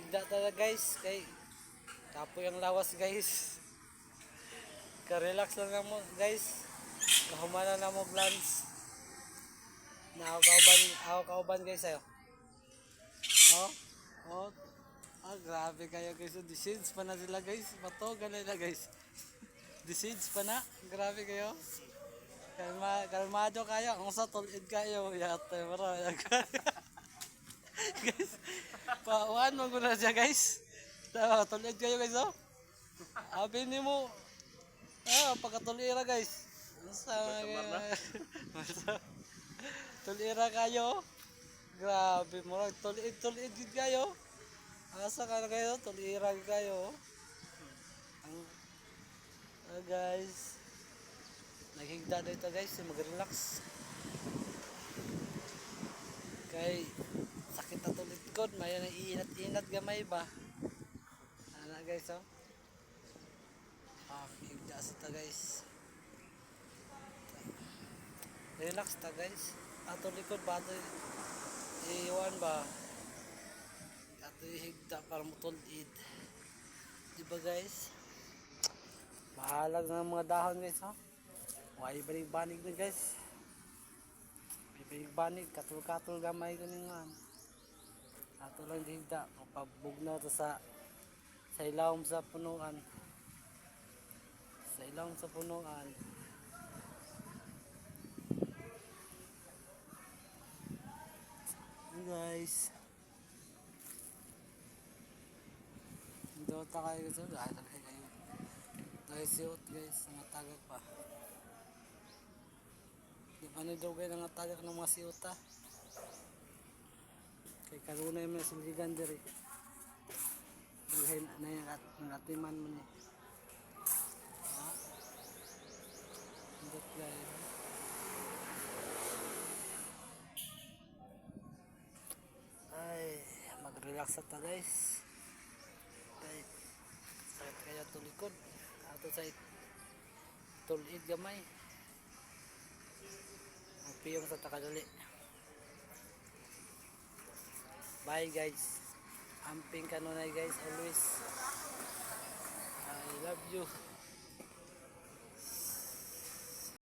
higda talaga guys. Kay tapo yung lawas guys. Ka-relax lang na mo guys. Kahumana na mo glance. Ako kauban guys ayo. Oh, oh. Ah, grabe kayo guys. Decides pa na sila guys. Bato, ganun na guys. Decides pa na. Grabe kayo. Kalmado kayo. Ang sa tulid kayo. Yate, mara. Guys, pauan mo ko na siya guys. Tulid kayo guys oh. Abi ni mo. Pagkatulira guys. Sa tulira kayo. Grabe mo. Tulid kayo. Asa ka na kayo? Tulira kayo. Guys. Naghigda na ito guys. Mag-relax. Kay sakit na tulid ko. May iinat-inat gamay ba? Ano guys oh. Higda sa ta guys. Relax ta guys. Ato likod ba? Ato iwan ba? Ato higda para mutulid. Diba guys? Mahalag ng mga dahon guys ha. Huwag banig-banig na guys. Banig-banig. Katul-katul gamay ko nga. Ato lang higda. Pabugnaw to sa ilawom sa punuan. Sa ilawom sa punuan. Guys. Dito ta kayo guys. Dahil talaga kayo. Dahil siot guys. Natagak pa. Di ba daw kayo natagak ng mga siota? Kay karuna yung mga siligan diri. Dahil na yung natiman mo niya. Hindi guys. Mag-relax at ta guys. Kay sakit kaya tulikod. Ato sa tulid gamay. Magpiyong sa takadali. Bye guys. Amping kanunay guys always. I love you.